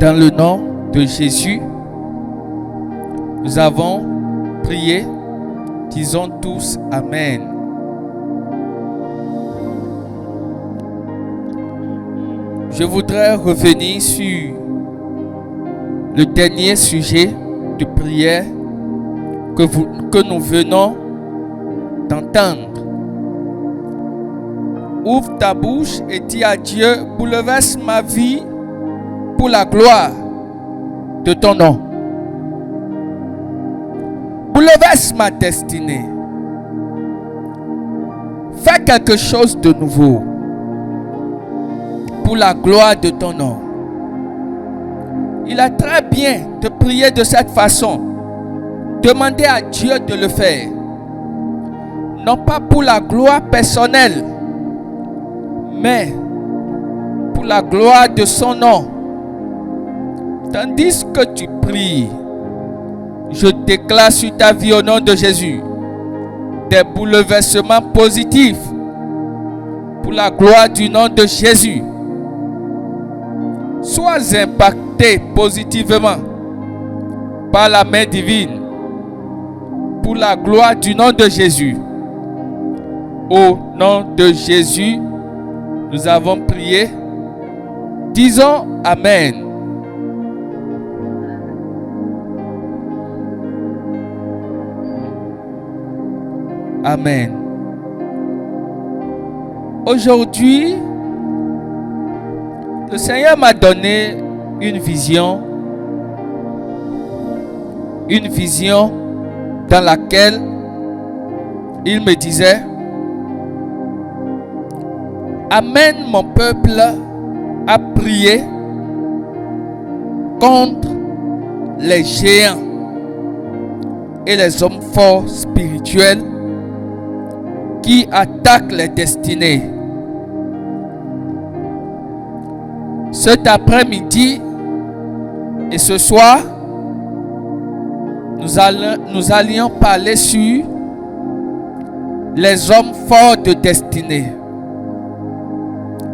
Dans le nom de Jésus, nous avons prié. Disons tous Amen. Je voudrais revenir sur le dernier sujet de prière que nous venons d'entendre. Ouvre ta bouche et dis à Dieu, bouleverse ma vie pour la gloire de ton nom. Bouleverse ma destinée. Fais quelque chose de nouveau pour la gloire de ton nom. Il est très bien de prier de cette façon. Demandez à Dieu de le faire. Non pas pour la gloire personnelle, mais pour la gloire de son nom. Tandis que tu pries, je déclare sur ta vie au nom de Jésus des bouleversements positifs pour la gloire du nom de Jésus. Sois impacté positivement par la main divine pour la gloire du nom de Jésus. Au nom de Jésus, nous avons prié. Disons Amen. Amen. Aujourd'hui, le Seigneur m'a donné une vision dans laquelle il me disait: amène mon peuple à prier contre les géants et les hommes forts spirituels qui attaquent les destinées. Cet après-midi et ce soir, nous allions parler sur les hommes forts de destinée,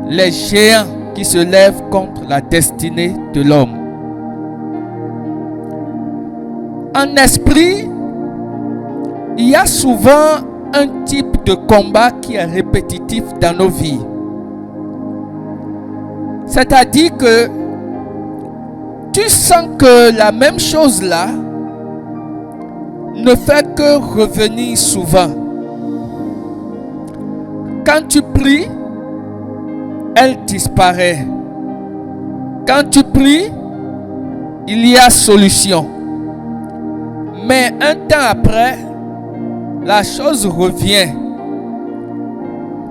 les géants qui se lèvent contre la destinée de l'homme. En esprit, il y a souvent un type de combat qui est répétitif dans nos vies. C'est-à-dire que tu sens que la même chose là ne fait que revenir souvent. Quand tu pries, elle disparaît. Quand tu pries, il y a solution. Mais un temps après, la chose revient.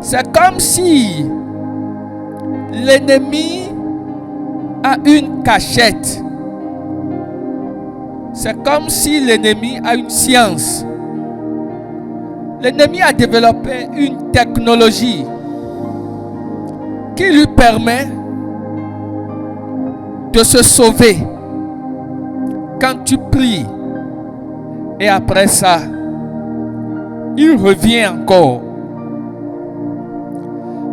C'est comme si l'ennemi a une cachette. C'est comme si l'ennemi a une science. L'ennemi a développé une technologie qui lui permet de se sauver quand tu pries. Et après ça, il revient encore.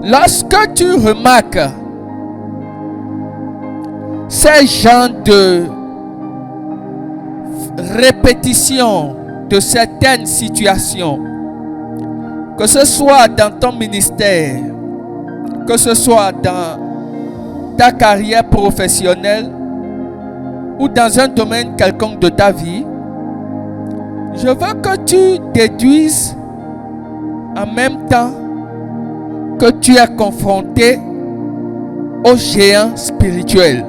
Lorsque tu remarques ces genres de répétition de certaines situations, que ce soit dans ton ministère, que ce soit dans ta carrière professionnelle ou dans un domaine quelconque de ta vie, je veux que tu déduises en même temps que tu es confronté aux géants spirituels.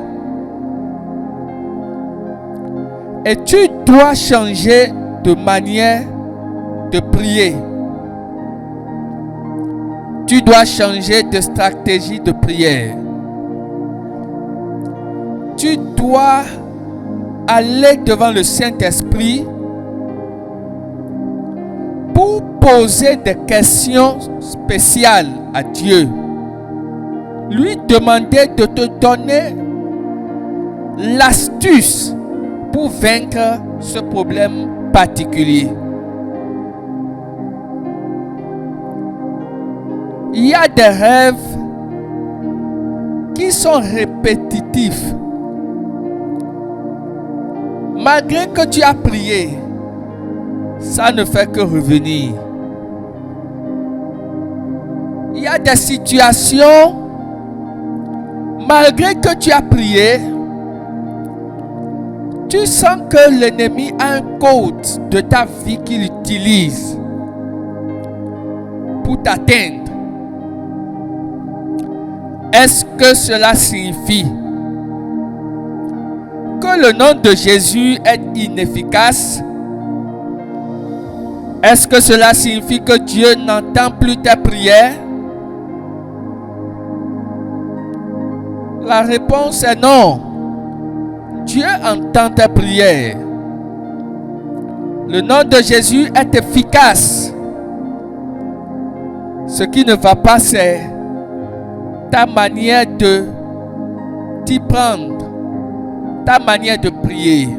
Et tu dois changer de manière de prier. Tu dois changer de stratégie de prière. Tu dois aller devant le Saint-Esprit pour poser des questions spéciales à Dieu. Lui demander de te donner l'astuce pour vaincre ce problème particulier. Il y a des rêves qui sont répétitifs. Malgré que tu as prié, ça ne fait que revenir. Il y a des situations, malgré que tu as prié, tu sens que l'ennemi a un code de ta vie qu'il utilise pour t'atteindre. Est-ce que cela signifie que le nom de Jésus est inefficace? Est-ce que cela signifie que Dieu n'entend plus tes prières? La réponse est non. Dieu entend tes prières. Le nom de Jésus est efficace. Ce qui ne va pas, c'est ta manière de t'y prendre, ta manière de prier.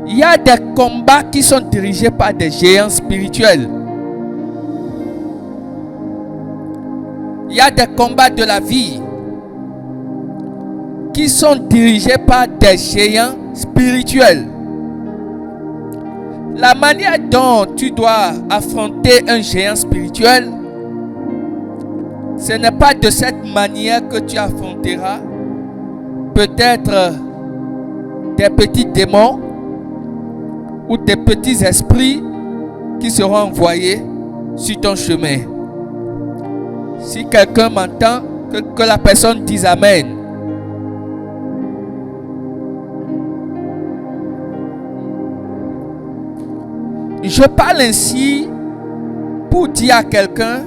Il y a des combats qui sont dirigés par des géants spirituels. Il y a des combats de la vie qui sont dirigés par des géants spirituels. La manière dont tu dois affronter un géant spirituel, ce n'est pas de cette manière que tu affronteras peut-être des petits démons ou des petits esprits qui seront envoyés sur ton chemin. Si quelqu'un m'entend, que la personne dise Amen. Je parle ainsi pour dire à quelqu'un: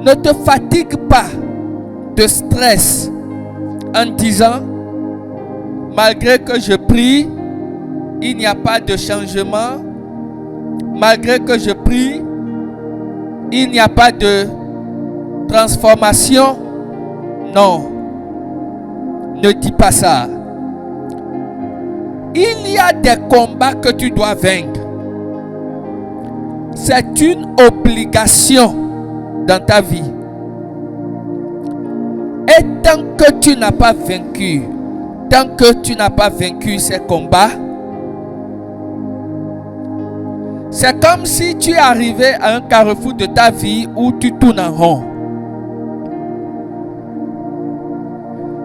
ne te fatigue pas de stress en disant, malgré que je prie, il n'y a pas de changement. Malgré que je prie, il n'y a pas de transformation. Non, ne dis pas ça. Il y a des combats que tu dois vaincre. C'est une obligation dans ta vie. Et tant que tu n'as pas vaincu, ces combats, c'est comme si tu es arrivé à un carrefour de ta vie où tu tournes en rond.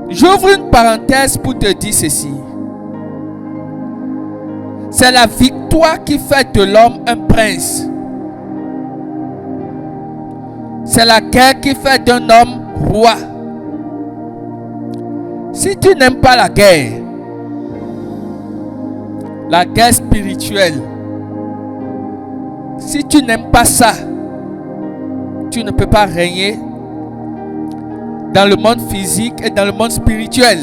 J'ouvre une parenthèse pour te dire ceci. C'est la victoire qui fait de l'homme un prince. C'est la guerre qui fait d'un homme roi. Si tu n'aimes pas la guerre spirituelle, si tu n'aimes pas ça, tu ne peux pas régner dans le monde physique et dans le monde spirituel.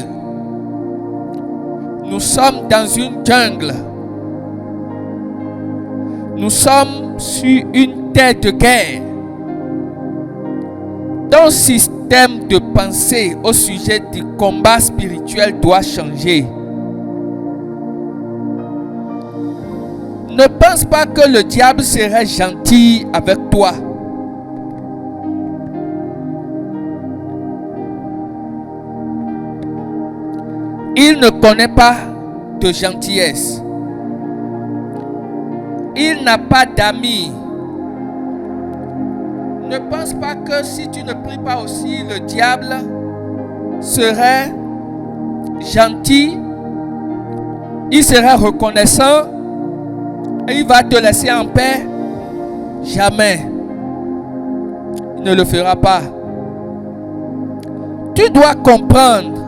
Nous sommes dans une jungle. Nous sommes sur une terre de guerre. Ton système de pensée au sujet du combat spirituel doit changer. Ne pense pas que le diable serait gentil avec toi. Il ne connaît pas de gentillesse. Il n'a pas d'amis. Ne pense pas que si tu ne pries pas aussi, le diable serait gentil. Il sera reconnaissant et il va te laisser en paix. Jamais. Il ne le fera pas. Tu dois comprendre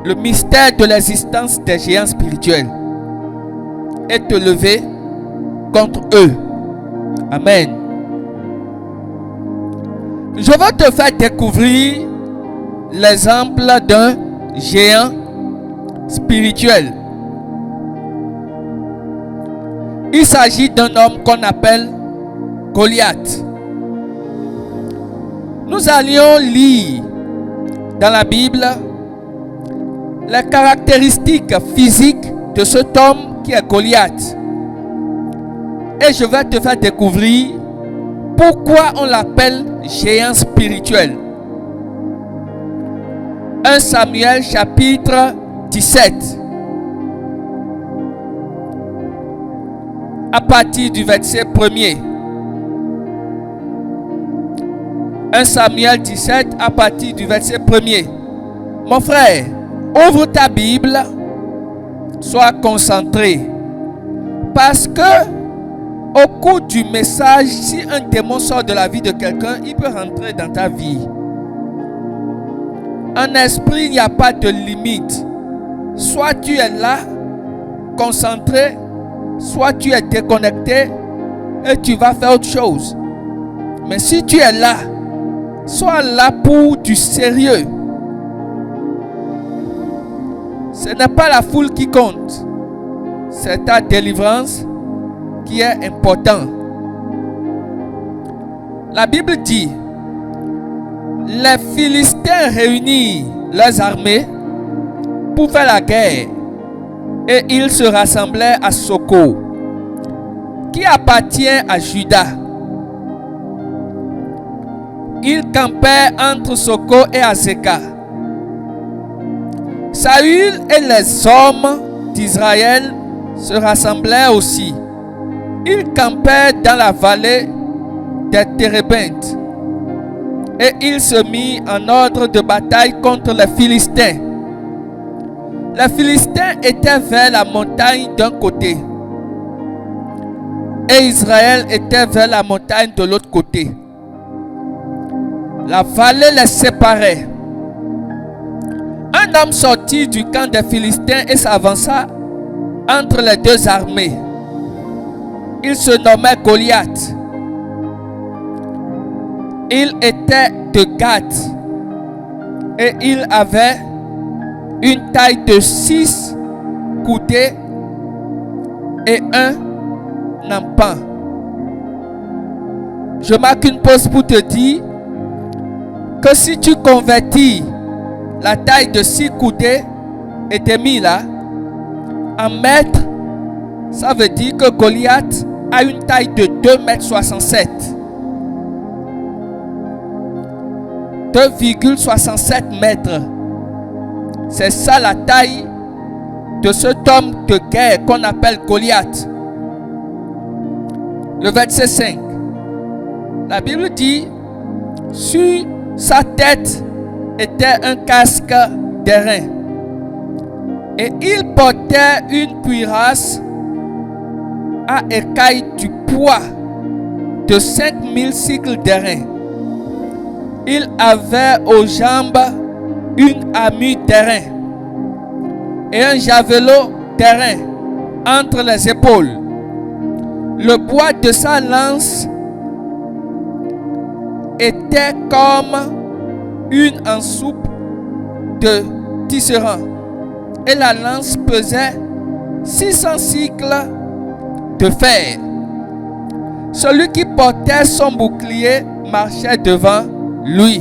le mystère de l'existence des géants spirituels et te lever contre eux. Amen. Je vais te faire découvrir l'exemple d'un géant spirituel. Il s'agit d'un homme qu'on appelle Goliath. Nous allions lire dans la Bible les caractéristiques physiques de cet homme qui est Goliath. Et je vais te faire découvrir pourquoi on l'appelle géant spirituel. 1 Samuel chapitre 17. à partir du verset 1er. 1 Samuel 17 à partir du verset 1er. Mon frère, ouvre ta Bible, sois concentré. Parce que au cours du message, si un démon sort de la vie de quelqu'un, il peut rentrer dans ta vie. En esprit, il n'y a pas de limite. Soit tu es là, concentré, soit tu es déconnecté et tu vas faire autre chose. Mais si tu es là, sois là pour du sérieux. Ce n'est pas la foule qui compte, c'est ta délivrance qui est important. La Bible dit, les Philistins réunissent leurs armées pour faire la guerre et ils se rassemblaient à Soko, qui appartient à Juda. Ils campaient entre Soko et Azeka. Saül et les hommes d'Israël se rassemblaient aussi. Ils campaient dans la vallée des Térébintes et ils se mirent en ordre de bataille contre les Philistins. Les Philistins étaient vers la montagne d'un côté et Israël était vers la montagne de l'autre côté. La vallée les séparait. Un homme sortit du camp des Philistins et s'avança entre les deux armées. Il se nommait Goliath. Il était de Gath et il avait une taille de 6 coudées et un empan. Je marque une pause pour te dire que si tu convertis la taille de 6 coudées et t'es mis là en mètres, ça veut dire que Goliath a une taille de 2,67 m. 2,67 mètres. C'est ça la taille de cet homme de guerre qu'on appelle Goliath. Le verset 5. La Bible dit, sur sa tête était un casque d'airain et il portait une cuirasse à écailles du poids de 5000 cycles d'airain. Il avait aux jambes une armure d'airain et un javelot d'airain entre les épaules. Le bois de sa lance était comme une ensoupe de tisserand et la lance pesait 600 cycles de fer. Celui qui portait son bouclier marchait devant lui.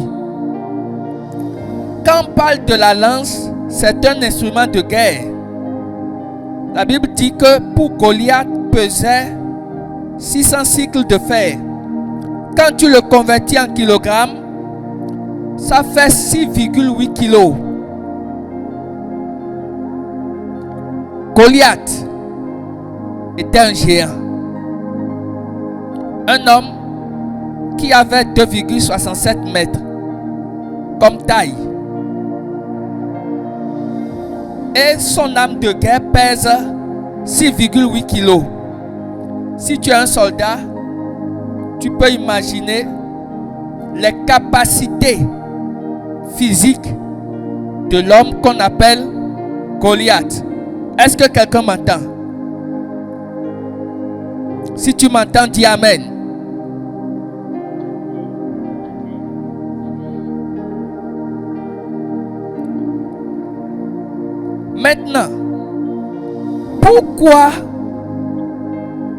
Quand on parle de la lance, c'est un instrument de guerre. La Bible dit que pour Goliath pesait 600 cycles de fer. Quand tu le convertis en kilogrammes, ça fait 6,8 kilos. Goliath était un géant. Un homme qui avait 2,67 mètres comme taille. Et son arme de guerre pèse 6,8 kilos. Si tu es un soldat, tu peux imaginer les capacités physiques de l'homme qu'on appelle Goliath. Est-ce que quelqu'un m'entend? Si tu m'entends, dis Amen. Maintenant, pourquoi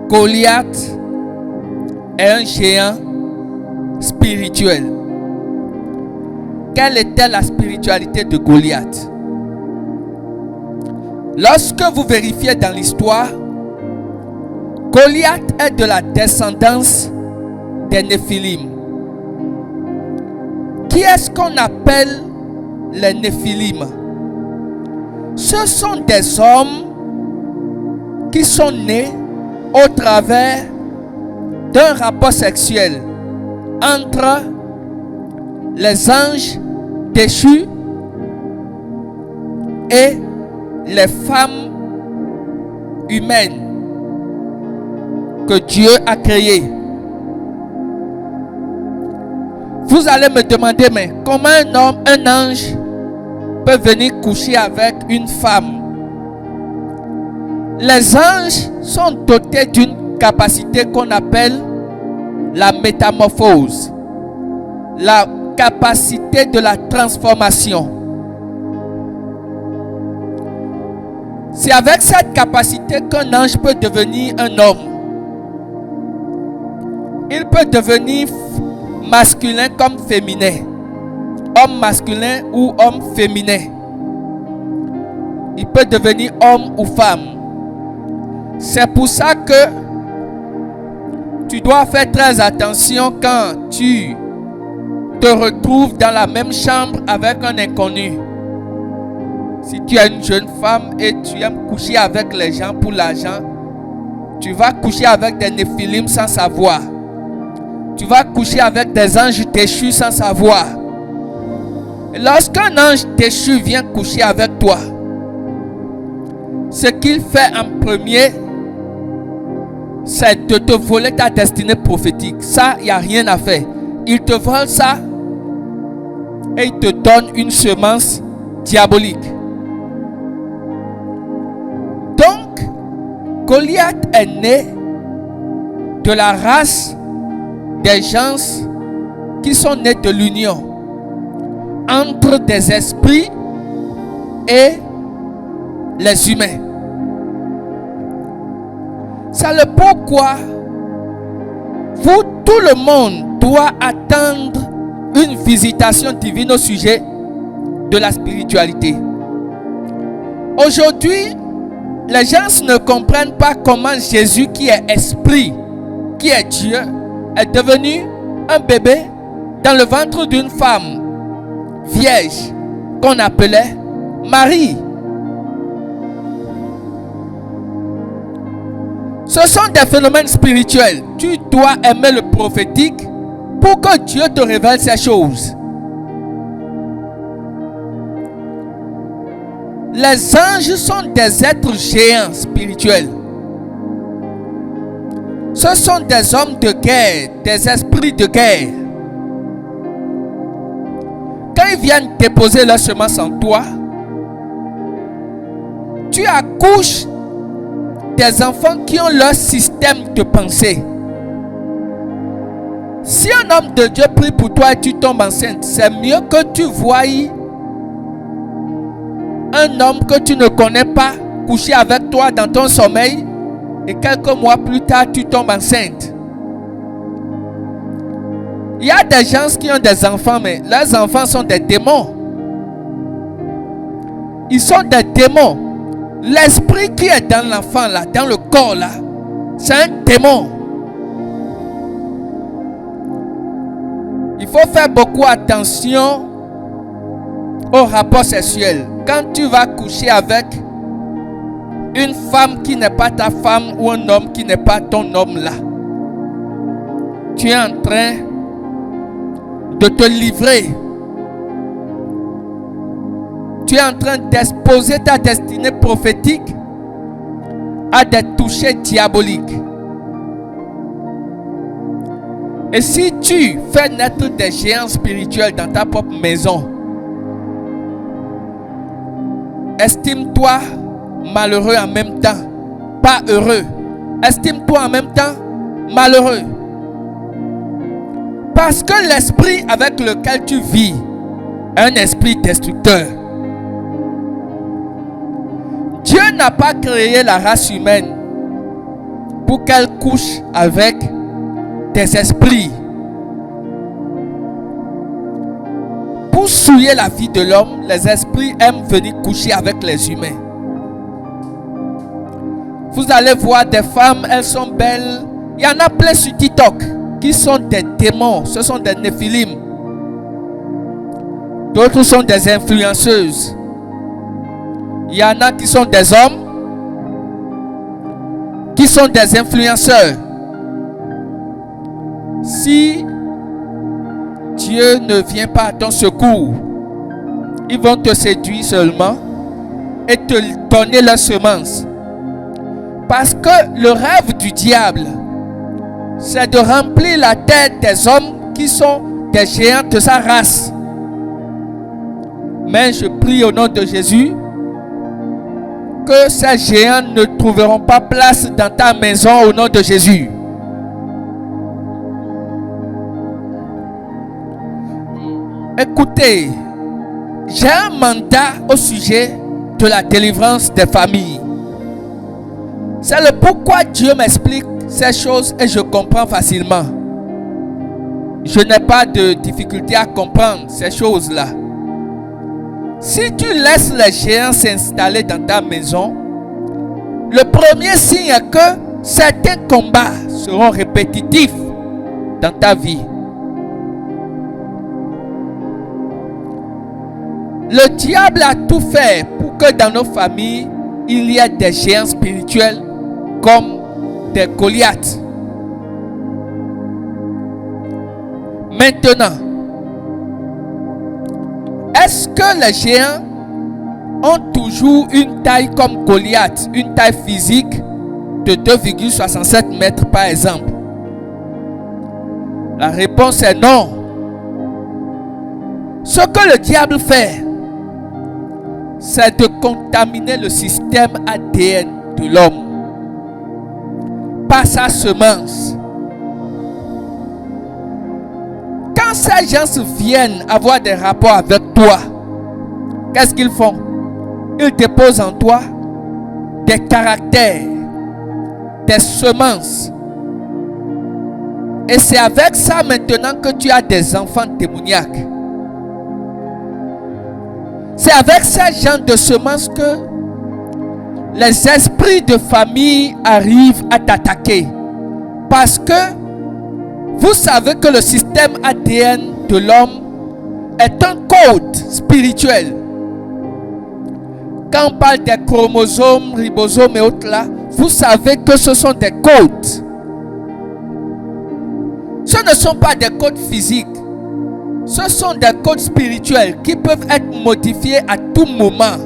Goliath est un géant spirituel? Quelle était la spiritualité de Goliath? Lorsque vous vérifiez dans l'histoire, Goliath est de la descendance des Néphilim. Qui est-ce qu'on appelle les Néphilim? Ce sont des hommes qui sont nés au travers d'un rapport sexuel entre les anges déchus et les femmes humaines que Dieu a créées. Vous allez me demander, mais comment un ange peut venir coucher avec une femme? Les anges sont dotés d'une capacité qu'on appelle la métamorphose, la capacité de la transformation. C'est avec cette capacité qu'un ange peut devenir un homme. Il peut devenir masculin comme féminin, homme masculin ou homme féminin. Il peut devenir homme ou femme. C'est pour ça que tu dois faire très attention quand tu te retrouves dans la même chambre avec un inconnu. Si tu es une jeune femme et tu aimes coucher avec les gens pour l'argent, tu vas coucher avec des néphilim sans savoir. Tu vas coucher avec des anges déchus sans savoir. Et lorsqu'un ange déchu vient coucher avec toi, ce qu'il fait en premier, c'est de te voler ta destinée prophétique. Ça, il n'y a rien à faire. Il te vole ça et il te donne une semence diabolique. Donc, Goliath est né de la race des gens qui sont nés de l'union entre des esprits et les humains. C'est le pourquoi tout le monde doit attendre une visitation divine au sujet de la spiritualité. Aujourd'hui, les gens ne comprennent pas comment Jésus, qui est esprit, qui est Dieu, est devenu un bébé dans le ventre d'une femme vierge qu'on appelait Marie. Ce sont des phénomènes spirituels. Tu dois aimer le prophétique pour que Dieu te révèle ces choses. Les anges sont des êtres géants spirituels. Ce sont des hommes de guerre, des esprits de guerre. Quand ils viennent déposer leur semence en toi, tu accouches des enfants qui ont leur système de pensée. Si un homme de Dieu prie pour toi et tu tombes enceinte, c'est mieux que tu voies un homme que tu ne connais pas coucher avec toi dans ton sommeil et quelques mois plus tard tu tombes enceinte. Il y a des gens qui ont des enfants, mais leurs enfants sont des démons. Ils sont des démons. L'esprit qui est dans l'enfant là, dans le corps là, c'est un démon. Il faut faire beaucoup attention au rapport sexuel. Quand tu vas coucher avec une femme qui n'est pas ta femme ou un homme qui n'est pas ton homme là, tu es en train de te livrer. Tu es en train d'exposer ta destinée prophétique à des touchés diaboliques. Et si tu fais naître des géants spirituels dans ta propre maison, estime-toi malheureux en même temps, pas heureux. Estime-toi en même temps malheureux. Parce que l'esprit avec lequel tu vis est un esprit destructeur. Dieu n'a pas créé la race humaine pour qu'elle couche avec des esprits. Pour souiller la vie de l'homme, les esprits aiment venir coucher avec les humains. Vous allez voir des femmes, elles sont belles. Il y en a plein sur TikTok qui sont des démons, ce sont des néphilim. D'autres sont des influenceuses. Il y en a qui sont des hommes qui sont des influenceurs. Si Dieu ne vient pas à ton secours, ils vont te séduire seulement et te donner la semence. Parce que le rêve du diable, c'est de remplir la tête des hommes qui sont des géants de sa race. Mais je prie au nom de Jésus que ces géants ne trouveront pas place dans ta maison au nom de Jésus. Écoutez, j'ai un mandat au sujet de la délivrance des familles. C'est le pourquoi Dieu m'explique ces choses et je comprends facilement. Je n'ai pas de difficulté à comprendre ces choses-là. Si tu laisses les géants s'installer dans ta maison, le premier signe est que certains combats seront répétitifs dans ta vie. Le diable a tout fait pour que dans nos familles, il y ait des géants spirituels comme des Goliaths. Maintenant, est-ce que les géants ont toujours une taille comme Goliath, une taille physique de 2,67 mètres par exemple? La réponse est non. Ce que le diable fait, c'est de contaminer le système ADN de l'homme par sa semence. Quand ces gens viennent avoir des rapports avec toi, qu'est-ce qu'ils font? Ils déposent en toi des caractères, des semences. Et c'est avec ça maintenant que tu as des enfants démoniaques. C'est avec ces gens de semences que les esprits de famille arrivent à t'attaquer. Parce que vous savez que le système ADN de l'homme est un code spirituel. Quand on parle des chromosomes, ribosomes et autres là, vous savez que ce sont des codes. Ce ne sont pas des codes physiques. Ce sont des codes spirituels qui peuvent être modifiés à tout moment.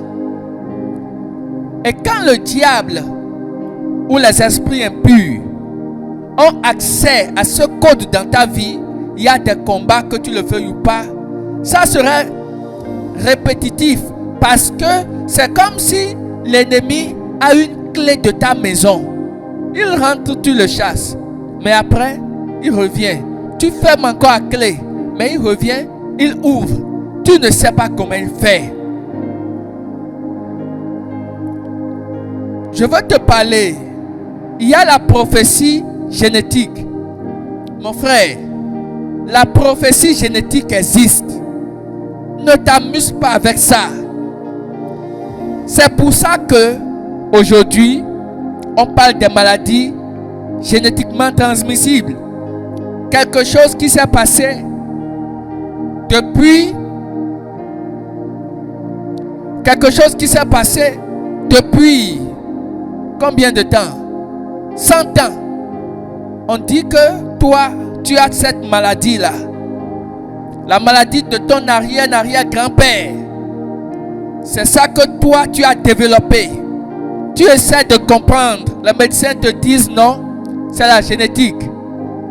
Et quand le diable ou les esprits impurs ont accès à ce code dans ta vie, il y a des combats, que tu le veuilles ou pas, ça serait répétitif parce que c'est comme si l'ennemi a une clé de ta maison. Il rentre, tu le chasses, mais après il revient. Tu fermes encore la clé, mais il revient, il ouvre. Tu ne sais pas comment il fait. Je veux te parler. Il y a la prophétie génétique. Mon frère, la prophétie génétique existe. Ne t'amuse pas avec ça. C'est pour ça que aujourd'hui, on parle des maladies génétiquement transmissibles. Quelque chose qui s'est passé depuis combien de temps? 100 ans. On dit que toi, tu as cette maladie-là. La maladie de ton arrière-grand-père. C'est ça que toi, tu as développé. Tu essaies de comprendre. Les médecins te disent non, c'est la génétique.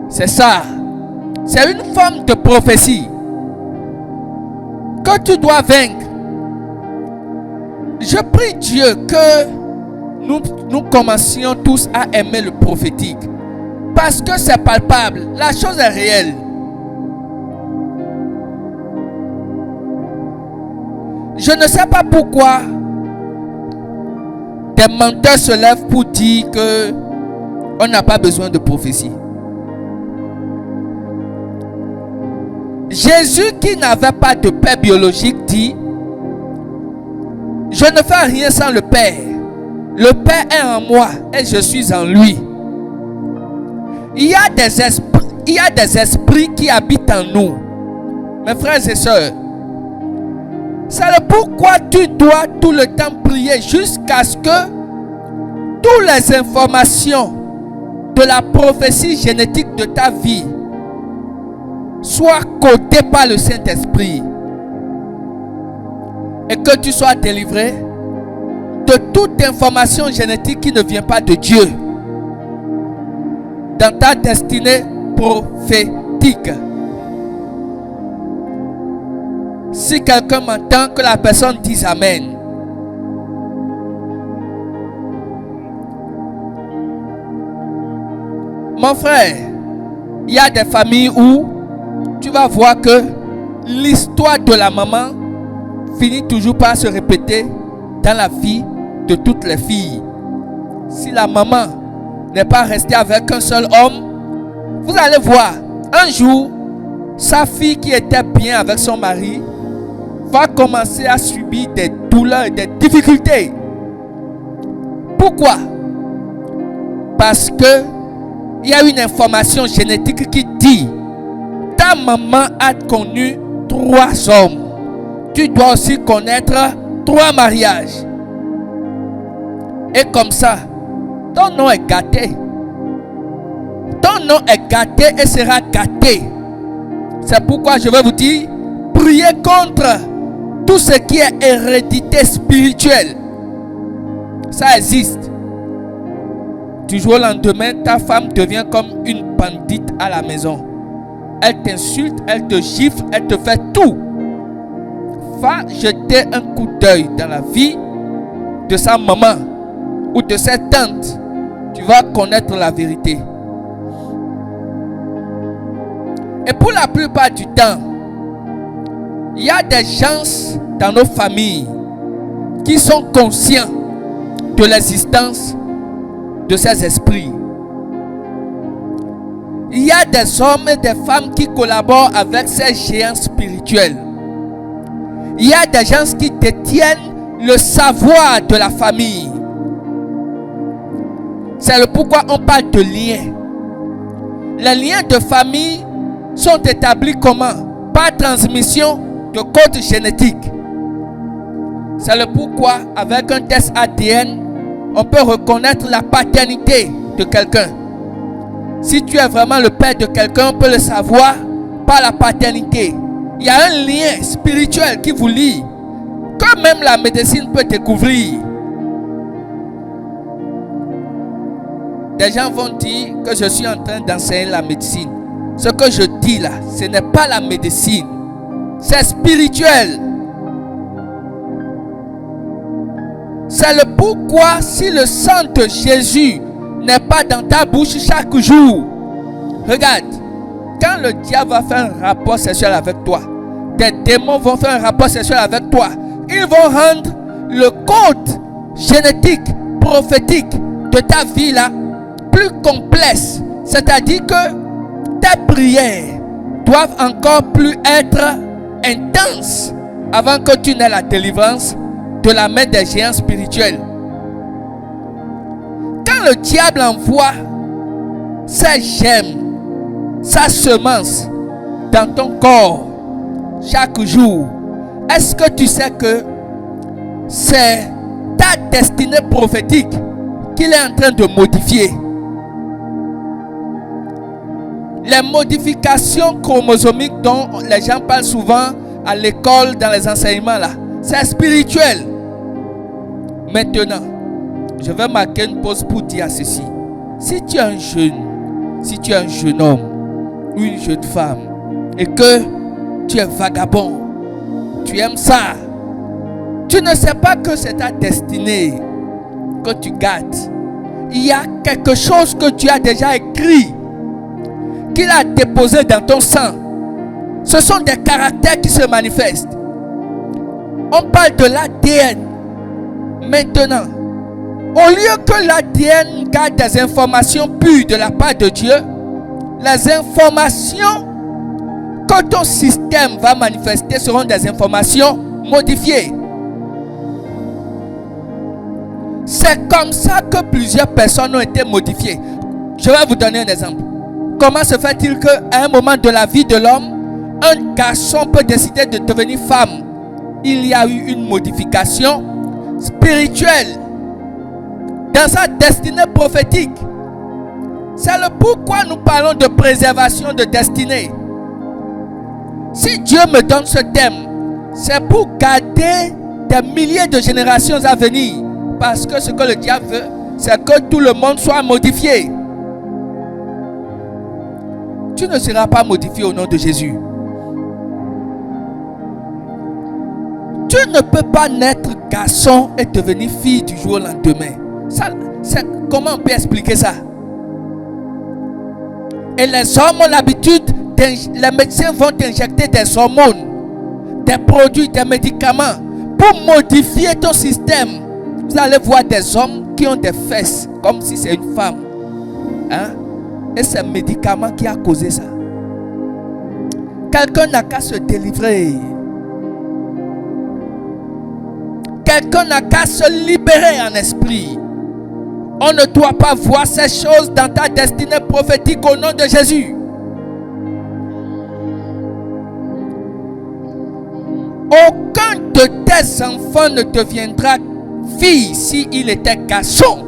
C'est ça. C'est une forme de prophétie que tu dois vaincre. Je prie Dieu que nous commencions tous à aimer le prophétique. Parce que c'est palpable. La chose est réelle. Je ne sais pas pourquoi des menteurs se lèvent pour dire que on n'a pas besoin de prophétie. Jésus, qui n'avait pas de père biologique, dit: je ne fais rien sans le Père. Le Père est en moi et je suis en lui. Il y a des esprits qui habitent en nous. Mes frères et sœurs, c'est le pourquoi tu dois tout le temps prier jusqu'à ce que toutes les informations de la prophétie génétique de ta vie soient codées par le Saint-Esprit et que tu sois délivré de toute information génétique qui ne vient pas de Dieu dans ta destinée prophétique. Si quelqu'un m'entend, que la personne dise Amen. Mon frère, il y a des familles où tu vas voir que l'histoire de la maman finit toujours par se répéter dans la vie de toutes les filles. Si la maman n'est pas restée avec un seul homme, vous allez voir, un jour, sa fille qui était bien avec son mari va commencer à subir des douleurs et des difficultés. Pourquoi? Parce que il y a une information génétique qui dit: ta maman a connu 3 hommes. Tu dois aussi connaître 3 mariages. Et comme ça, ton nom est gâté. Ton nom est gâté et sera gâté. C'est pourquoi je vais vous dire, priez contre tout ce qui est hérédité spirituelle. Ça existe. Du jour au lendemain, ta femme devient comme une bandite à la maison. Elle t'insulte, elle te gifle, elle te fait tout. Va jeter un coup d'œil dans la vie de sa maman ou de sa tante. Tu vas connaître la vérité. Et pour la plupart du temps, il y a des gens dans nos familles qui sont conscients de l'existence de ces esprits. Il y a des hommes et des femmes qui collaborent avec ces géants spirituels. Il y a des gens qui détiennent le savoir de la famille. C'est le pourquoi on parle de liens. Les liens de famille sont établis comment? Par transmission de code génétique. C'est le pourquoi avec un test ADN, on peut reconnaître la paternité de quelqu'un. Si tu es vraiment le père de quelqu'un, on peut le savoir par la paternité. Il y a un lien spirituel qui vous lie, que même la médecine peut découvrir. Des gens vont dire que je suis en train d'enseigner la médecine. Ce que je dis là, ce n'est pas la médecine. C'est spirituel. C'est le pourquoi si le sang de Jésus n'est pas dans ta bouche chaque jour. Regarde, quand le diable va faire un rapport sexuel avec toi, des démons vont faire un rapport sexuel avec toi. Ils vont rendre le code génétique, prophétique de ta vie là plus complexe. C'est-à-dire que tes prières doivent encore plus être intenses avant que tu n'aies la délivrance de la main des géants spirituels. Quand le diable envoie sa gemme, sa semence dans ton corps chaque jour, est-ce que tu sais que c'est ta destinée prophétique qu'il est en train de modifier? Les modifications chromosomiques dont les gens parlent souvent à l'école, dans les enseignements là, c'est spirituel. Maintenant, je vais marquer une pause pour dire ceci. Si tu es un jeune homme ou une jeune femme et que tu es vagabond, tu aimes ça, tu ne sais pas que c'est ta destinée que tu gâtes. Il y a quelque chose que tu as déjà écrit, qu'il a déposé dans ton sang. Ce sont des caractères qui se manifestent. On parle de l'ADN. Maintenant, au lieu que l'ADN garde des informations pures de la part de Dieu, les informations que ton système va manifester seront des informations modifiées. C'est comme ça que plusieurs personnes ont été modifiées. Je vais vous donner un exemple. Comment se fait-il qu'à un moment de la vie de l'homme, un garçon peut décider de devenir femme? Il y a eu une modification spirituelle dans sa destinée prophétique. C'est le pourquoi nous parlons de préservation de destinée. Si Dieu me donne ce thème, c'est pour garder des milliers de générations à venir. Parce que ce que le diable veut, c'est que tout le monde soit modifié. Tu ne seras pas modifié au nom de Jésus. Tu ne peux pas naître garçon et devenir fille du jour au lendemain. Comment on peut expliquer ça? Et les hommes ont l'habitude, les médecins vont t'injecter des hormones, des produits, des médicaments pour modifier ton système. Vous allez voir des hommes qui ont des fesses comme si c'est une femme. Hein? Et c'est le médicament qui a causé ça. Quelqu'un n'a qu'à se délivrer. Quelqu'un n'a qu'à se libérer en esprit. On ne doit pas voir ces choses dans ta destinée prophétique au nom de Jésus. Aucun de tes enfants ne deviendra fille s'il était garçon.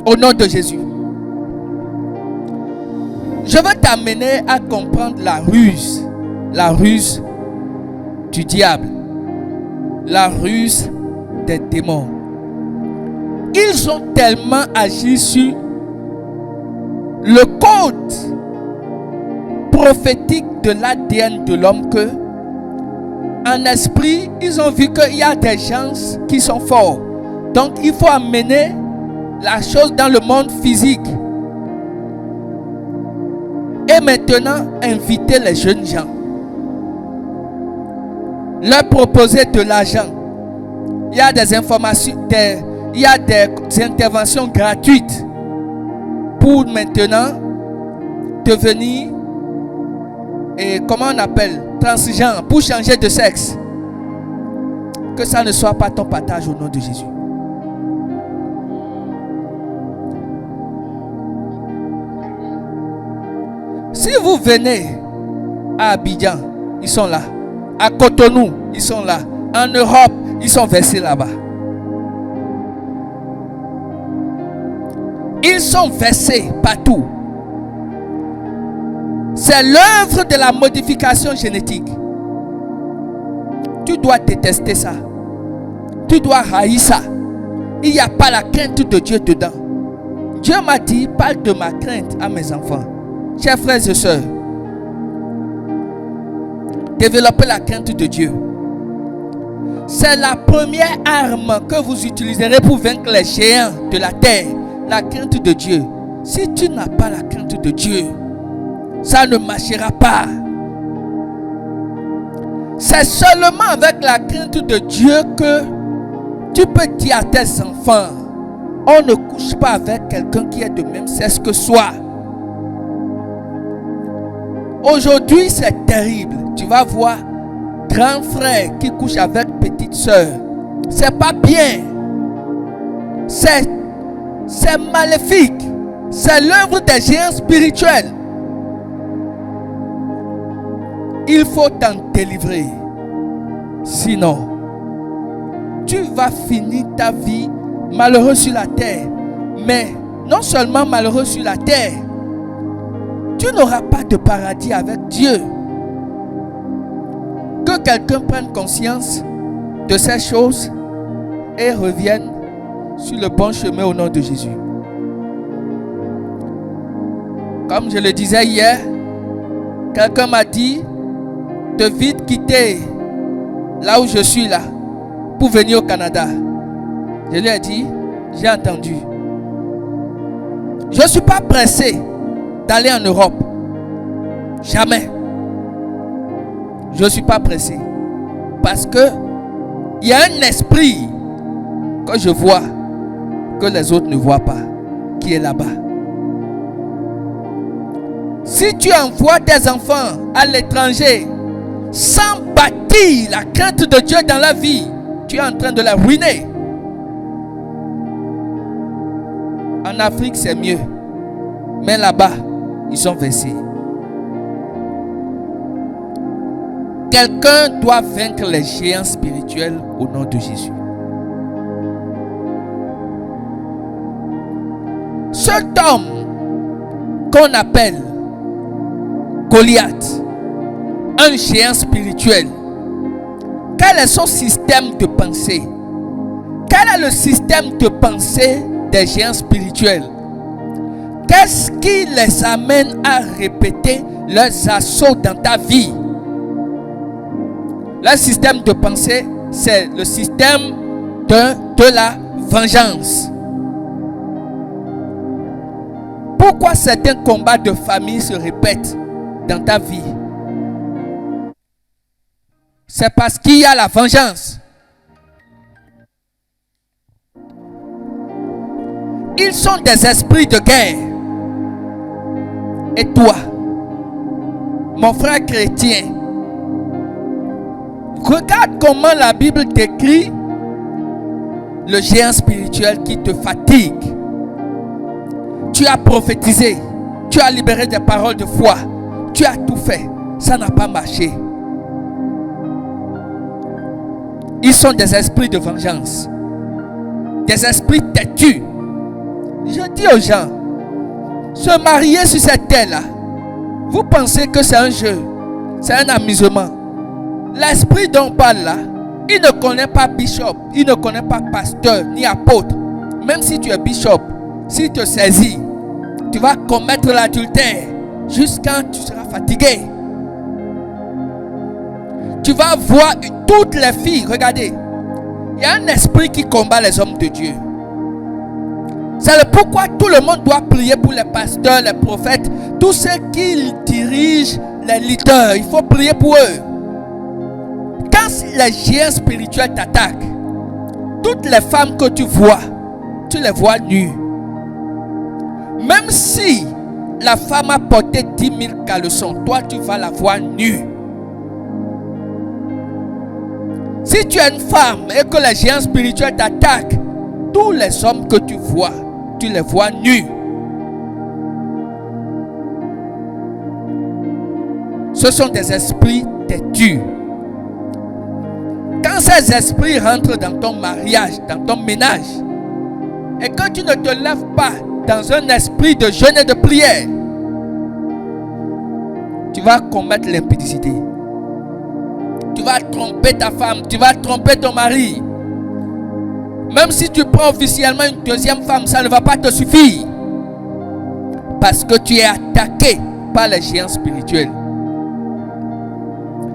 Au nom de Jésus. Je veux t'amener à comprendre la ruse du diable, la ruse des démons. Ils ont tellement agi sur le code prophétique de l'ADN de l'homme que, en esprit, ils ont vu qu'il y a des gens qui sont forts. Donc, il faut amener la chose dans le monde physique. Et maintenant, inviter les jeunes gens. Leur proposer de l'argent. Il y a des informations, il y a des interventions gratuites pour maintenant devenir, et comment on appelle, transgenre, pour changer de sexe. Que ça ne soit pas ton partage au nom de Jésus. Si vous venez à Abidjan, ils sont là. À Cotonou, ils sont là. En Europe, ils sont versés là-bas. Ils sont versés partout. C'est l'œuvre de la modification génétique. Tu dois détester ça. Tu dois haïr ça. Il n'y a pas la crainte de Dieu dedans. Dieu m'a dit, parle de ma crainte à mes enfants. Chers frères et sœurs, développez la crainte de Dieu. C'est la première arme que vous utiliserez pour vaincre les géants de la terre. La crainte de Dieu. Si tu n'as pas la crainte de Dieu, ça ne marchera pas. C'est seulement avec la crainte de Dieu que tu peux dire à tes enfants, on ne couche pas avec quelqu'un qui est de même sexe que soi. Aujourd'hui, c'est terrible. Tu vas voir grand frère qui couche avec petite soeur. C'est pas bien. C'est maléfique. C'est l'œuvre des géants spirituels. Il faut t'en délivrer. Sinon, tu vas finir ta vie malheureux sur la terre. Mais non seulement malheureux sur la terre, tu n'auras pas de paradis avec Dieu. Que quelqu'un prenne conscience de ces choses et revienne sur le bon chemin au nom de Jésus. Comme je le disais hier, quelqu'un m'a dit de vite quitter là où je suis là pour venir au Canada. Je lui ai dit, j'ai entendu. Je ne suis pas pressé d'aller en Europe. Jamais. Je ne suis pas pressé. Parce que il y a un esprit que je vois que les autres ne voient pas, qui est là-bas. Si tu envoies tes enfants à l'étranger sans bâtir la crainte de Dieu dans la vie, tu es en train de la ruiner. En Afrique, c'est mieux. Mais là-bas, ils sont versés. Quelqu'un doit vaincre les géants spirituels au nom de Jésus. Cet homme qu'on appelle Goliath, un géant spirituel, quel est son système de pensée? Quel est le système de pensée des géants spirituels? Qu'est-ce qui les amène à répéter leurs assauts dans ta vie? Leur système de pensée, c'est le système de la vengeance. Pourquoi certains combats de famille se répètent dans ta vie? C'est parce qu'il y a la vengeance. Ils sont des esprits de guerre. Et toi, mon frère chrétien, regarde comment la Bible décrit le géant spirituel qui te fatigue. Tu as prophétisé, tu as libéré des paroles de foi, tu as tout fait, ça n'a pas marché. Ils sont des esprits de vengeance, des esprits têtus. Je dis aux gens, se marier sur cette terre-là, vous pensez que c'est un jeu, c'est un amusement. L'esprit dont on parle là, il ne connaît pas bishop, il ne connaît pas pasteur ni apôtre. Même si tu es bishop, s'il te saisit, tu vas commettre l'adultère jusqu'à tu seras fatigué. Tu vas voir toutes les filles, regardez, il y a un esprit qui combat les hommes de Dieu. C'est le pourquoi tout le monde doit prier pour les pasteurs, les prophètes, tous ceux qui dirigent les leaders. Il faut prier pour eux. Quand les géants spirituels t'attaquent, toutes les femmes que tu vois, tu les vois nues. Même si la femme a porté 10 000 caleçons, toi tu vas la voir nue. Si tu es une femme et que les géants spirituels t'attaquent, tous les hommes que tu vois, tu les vois nus. Ce sont des esprits têtus. Quand ces esprits rentrent dans ton mariage, dans ton ménage, et que tu ne te lèves pas dans un esprit de jeûne et de prière, tu vas commettre l'impudicité. Tu vas tromper ta femme, tu vas tromper ton mari. Même si tu prends officiellement une deuxième femme, ça ne va pas te suffire. Parce que tu es attaqué par les géants spirituels.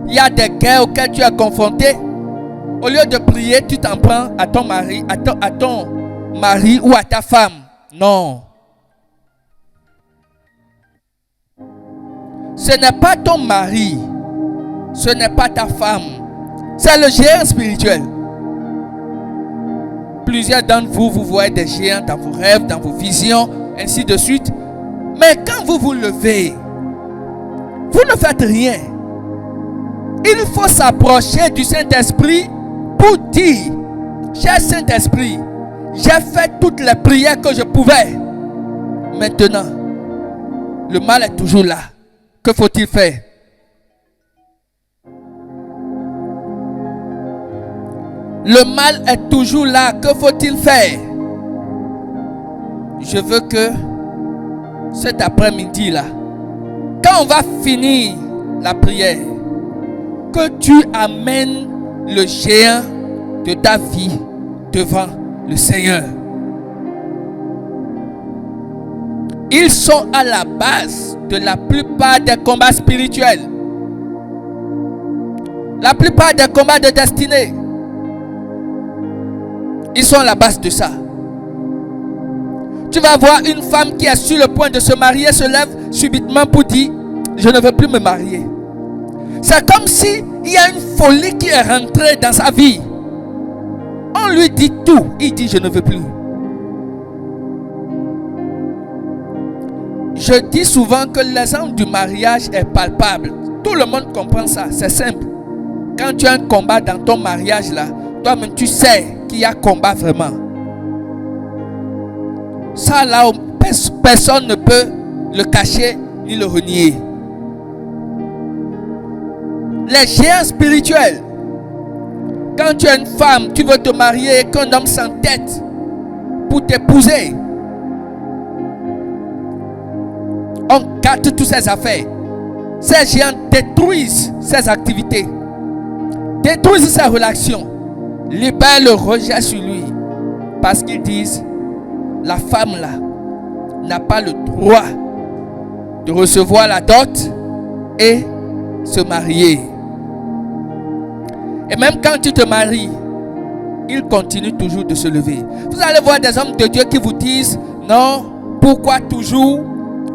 Il y a des guerres auxquelles tu es confronté. Au lieu de prier, tu t'en prends à ton mari, à ton mari ou à ta femme. Non. Ce n'est pas ton mari. Ce n'est pas ta femme. C'est le géant spirituel. Plusieurs d'entre vous, vous voyez des géants dans vos rêves, dans vos visions, ainsi de suite. Mais quand vous vous levez, vous ne faites rien. Il faut s'approcher du Saint-Esprit pour dire, cher Saint-Esprit, j'ai fait toutes les prières que je pouvais. Maintenant, le mal est toujours là. Que faut-il faire? Le mal est toujours là. Que faut-il faire? Je veux que cet après-midi là, quand on va finir la prière, que tu amènes le géant de ta vie devant le Seigneur. Ils sont à la base de la plupart des combats spirituels. La plupart des combats de destinée. Ils sont à la base de ça. Tu vas voir une femme qui est sur le point de se marier, se lève subitement pour dire, je ne veux plus me marier. C'est comme si il y a une folie qui est rentrée dans sa vie. On lui dit tout, il dit je ne veux plus. Je dis souvent que l'exemple du mariage est palpable. Tout le monde comprend ça, c'est simple. Quand tu as un combat dans ton mariage là, toi-même tu sais qu'il y a combat vraiment. Ça là, personne ne peut le cacher ni le renier. Les géants spirituels. Quand tu es une femme, tu veux te marier et qu'un homme s'entête pour t'épouser. On gâte toutes ses affaires. Ces géants détruisent ses activités, détruisent ses relations, libèrent le rejet sur lui. Parce qu'ils disent, la femme là n'a pas le droit de recevoir la dot et se marier. Et même quand tu te maries, il continue toujours de se lever. Vous allez voir des hommes de Dieu qui vous disent, non, pourquoi toujours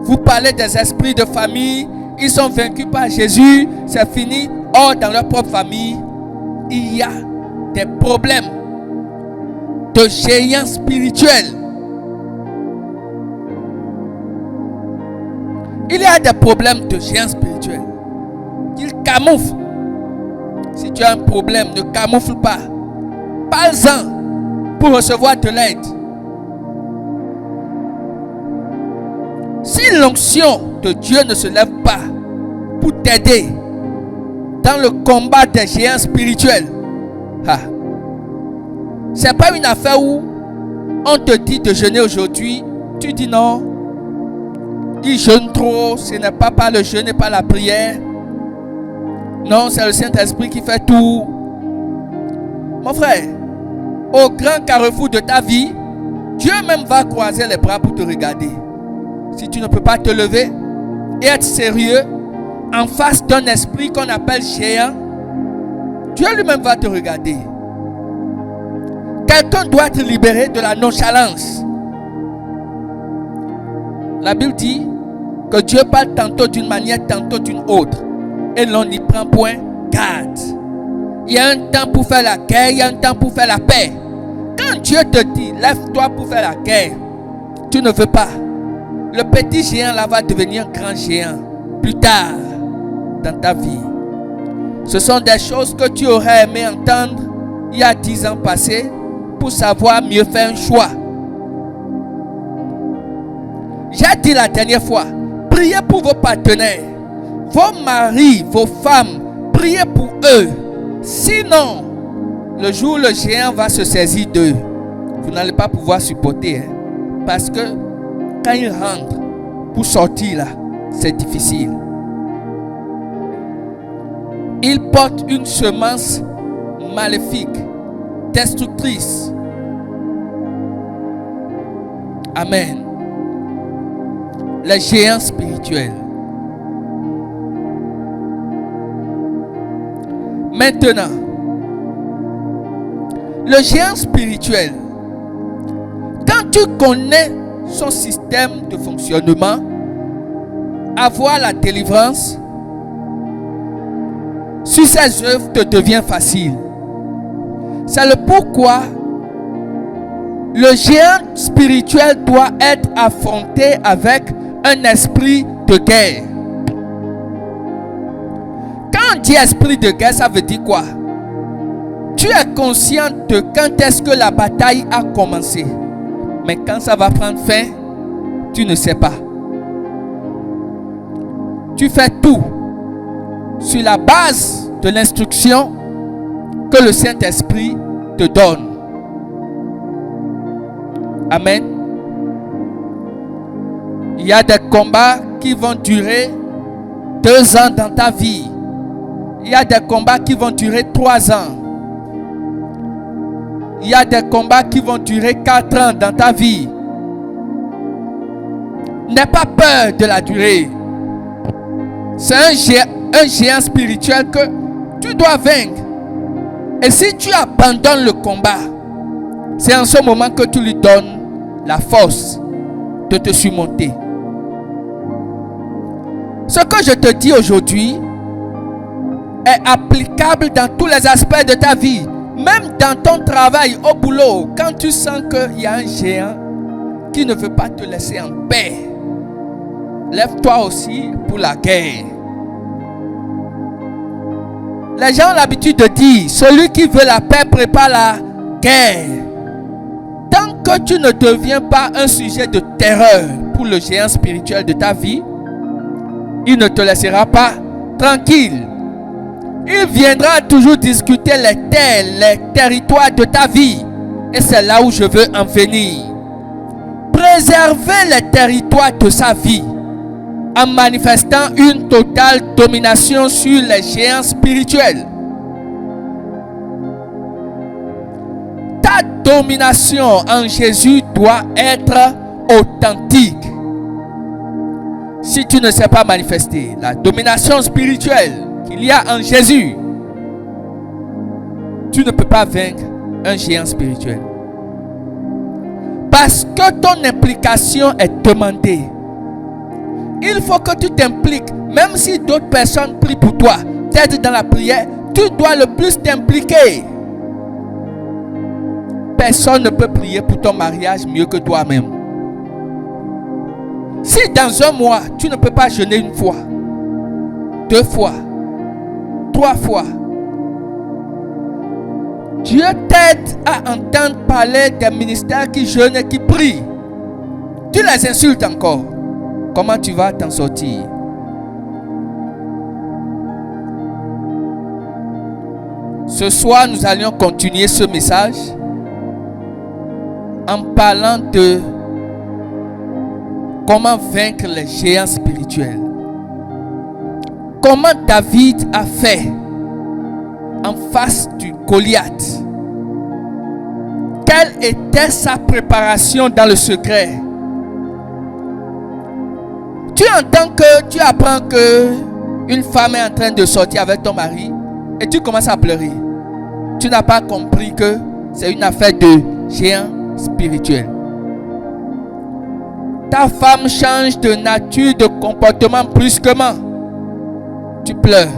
vous parlez des esprits de famille, ils sont vaincus par Jésus, c'est fini. Or, dans leur propre famille, il y a des problèmes de géants spirituels. Il y a des problèmes de géants spirituels qu'ils camouflent. Si tu as un problème, ne camoufle pas. Parle-en pour recevoir de l'aide. Si l'onction de Dieu ne se lève pas pour t'aider dans le combat des géants spirituels, c'est pas une affaire où on te dit de jeûner aujourd'hui, tu dis non, il jeûne trop, ce n'est pas par le jeûne et pas la prière. Non, c'est le Saint-Esprit qui fait tout. Mon frère, au grand carrefour de ta vie, Dieu même va croiser les bras pour te regarder. Si tu ne peux pas te lever et être sérieux en face d'un esprit qu'on appelle géant, Dieu lui-même va te regarder. Quelqu'un doit être libéré de la nonchalance. La Bible dit que Dieu parle tantôt d'une manière, tantôt d'une autre. Et l'on n'y prend point garde. Il y a un temps pour faire la guerre, il y a un temps pour faire la paix. Quand Dieu te dit, lève-toi pour faire la guerre, tu ne veux pas. Le petit géant là va devenir un grand géant plus tard dans ta vie. Ce sont des choses que tu aurais aimé entendre il y a 10 ans passés pour savoir mieux faire un choix. J'ai dit la dernière fois, priez pour vos partenaires, vos maris, vos femmes, priez pour eux. Sinon, le jour où le géant va se saisir d'eux, vous n'allez pas pouvoir supporter. Parce que quand il rentre pour sortir là, c'est difficile. Il porte une semence maléfique, destructrice. Amen. Les géants spirituels. Maintenant, le géant spirituel, quand tu connais son système de fonctionnement, avoir la délivrance sur ses œuvres te devient facile. C'est le pourquoi le géant spirituel doit être affronté avec un esprit de guerre. Quand on dit esprit de guerre, ça veut dire quoi? Tu es conscient de quand est-ce que la bataille a commencé. Mais quand ça va prendre fin, tu ne sais pas. Tu fais tout sur la base de l'instruction que le Saint-Esprit te donne. Amen. Il y a des combats qui vont durer 2 ans dans ta vie. Il y a des combats qui vont durer 3 ans. Il y a des combats qui vont durer 4 ans dans ta vie. N'aie pas peur de la durée. C'est un géant spirituel que tu dois vaincre. Et si tu abandonnes le combat, c'est en ce moment que tu lui donnes la force de te surmonter. Ce que je te dis aujourd'hui est applicable dans tous les aspects de ta vie. Même dans ton travail, au boulot, quand tu sens qu'il y a un géant qui ne veut pas te laisser en paix, lève-toi aussi pour la guerre. Les gens ont l'habitude de dire, celui qui veut la paix prépare la guerre. Tant que tu ne deviens pas un sujet de terreur pour le géant spirituel de ta vie, il ne te laissera pas tranquille. Il viendra toujours discuter les terres, les territoires de ta vie. Et c'est là où je veux en venir. Préserver les territoires de sa vie. en manifestant une totale domination sur les géants spirituels. Ta domination en Jésus doit être authentique. Si tu ne sais pas manifester la domination spirituelle qu'il y a en Jésus, tu ne peux pas vaincre un géant spirituel. Parce que ton implication est demandée. Il faut que tu t'impliques. Même si d'autres personnes prient pour toi, t'aident dans la prière, tu dois le plus t'impliquer. Personne ne peut prier pour ton mariage mieux que toi-même. Si dans un mois, tu ne peux pas jeûner une fois, 2 fois, 3 fois, Dieu t'aide à entendre parler des ministères qui jeûnent et qui prient. Tu les insultes encore. Comment tu vas t'en sortir? Ce soir, nous allions continuer ce message en parlant de comment vaincre les géants spirituels. Comment David a fait en face du Goliath. Quelle était sa préparation dans le secret? Tu entends que tu apprends que une femme est en train de sortir avec ton mari et tu commences à pleurer. Tu n'as pas compris que c'est une affaire de géant spirituel. Ta femme change de nature, de comportement brusquement. Tu pleures.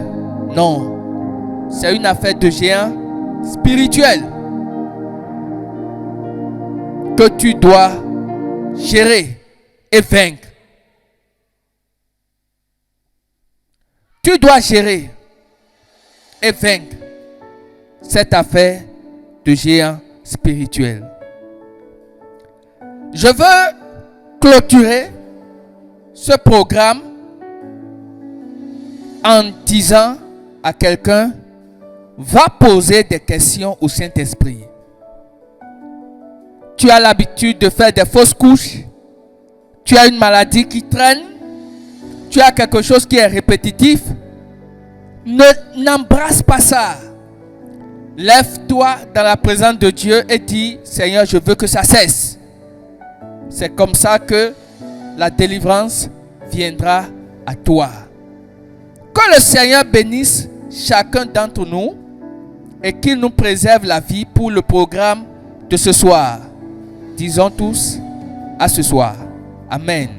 Non. C'est une affaire de géant spirituel que tu dois gérer et vaincre. Tu dois gérer et vaincre cette affaire de géant spirituel. Je veux clôturer ce programme en disant à quelqu'un: va poser des questions au Saint-Esprit. Tu as l'habitude de faire des fausses couches. Tu as une maladie qui traîne. Tu as quelque chose qui est répétitif. N'embrasse pas ça. Lève-toi dans la présence de Dieu et dis: Seigneur, je veux que ça cesse. C'est comme ça que la délivrance viendra à toi. Que le Seigneur bénisse chacun d'entre nous et qu'il nous préserve la vie pour le programme de ce soir. Disons tous à ce soir. Amen.